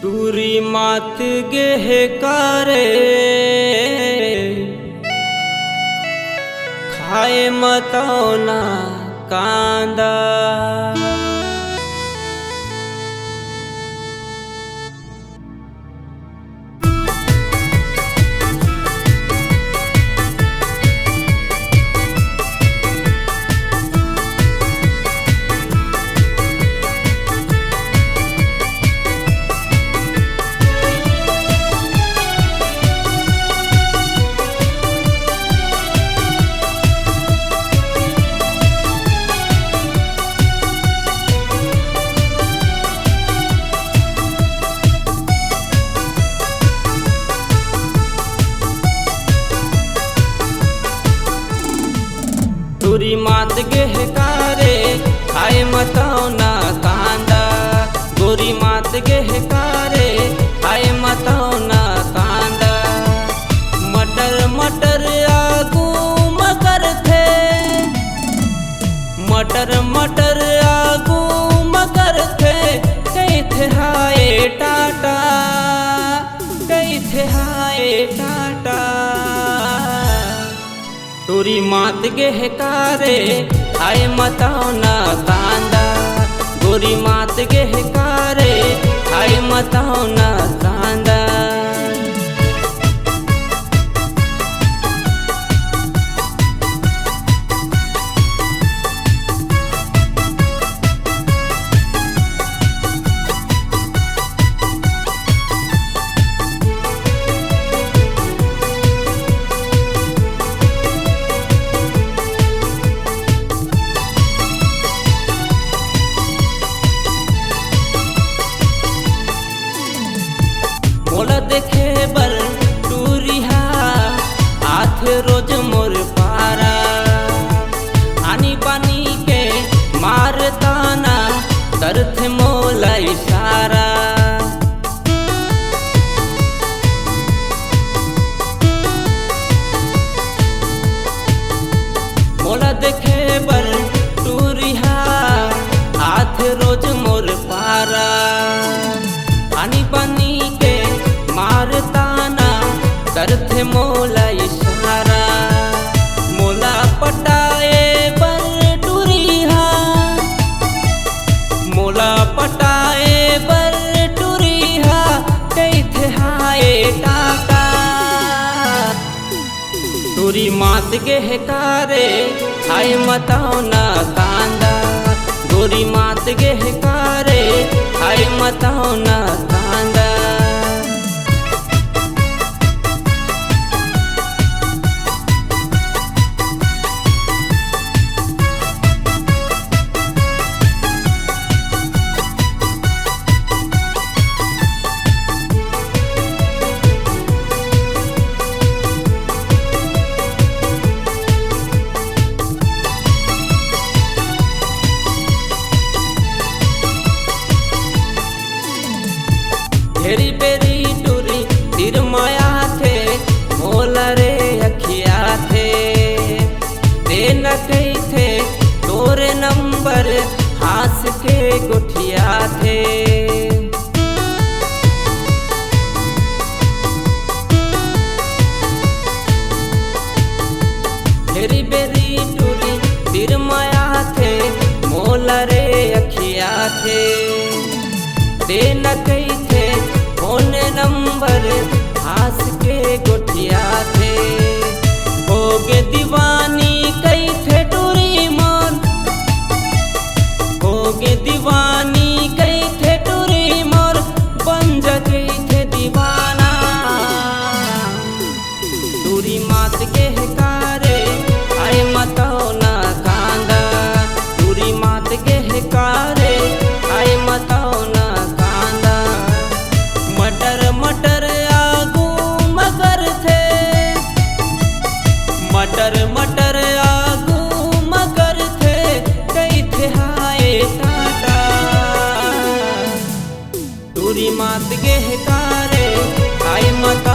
टूरी मात गेहे कारे खाए मतौना कांदा। टूरी मात गेहे कारे खाए मतौना कांदा। गोरी मात गेहे कारे खाए मतौना कांदा। मटर मटर आगू मकर थे, मटर मटर आगू मकर थे। कई थे हाय टाटा, कई थे हाय टाटा। टूरी मात गेहे कारे खाए मतौना कांदा। गोरी मात गेहे कारे खाए मतौना कांदा। मोला देखे बर टूरिहा आथ रोज मोर पारा। आनी पानी के मारताना करथे मोला इशारा। मोला देखे बर टूरिहा आथ रोज मोर पारा। आनी पानी के मारताना करथे मोला इशारा। मोला पटाए बर टूरिहा, मोला पटाए बर टूरिहा। कइथे हाय टाटा। टूरी मात गेहे कारे खाए मतौना कांदा। गोरी मात गेहे कारे खाए मतौना कांदा। हेरी बेरी टूरी तिर माया थे मोला रे अखिया थे। दे न कही थे तोरे नंबर हास के गुठिया थे। हेरी बेरी टूरी तिर माया थे मोला रे अखिया थे। दे न कही थे फोन नंबर हास के गोठिया थे। होगे दीवानी कई थे टूरी मोर, होगे दीवानी कई थे टूरी मोर। बन जगई थे दीवाना। टूरी मात गेहे कारे खाए मतौना कांदा। टूरी मात गेहे कारे खाए मतौना कांदा। मटर मटर आगू मगर थे, मटर मटर आगू मगर थे। कई थे हाय टाटा। टूरी मात गेहे कारे खाए मत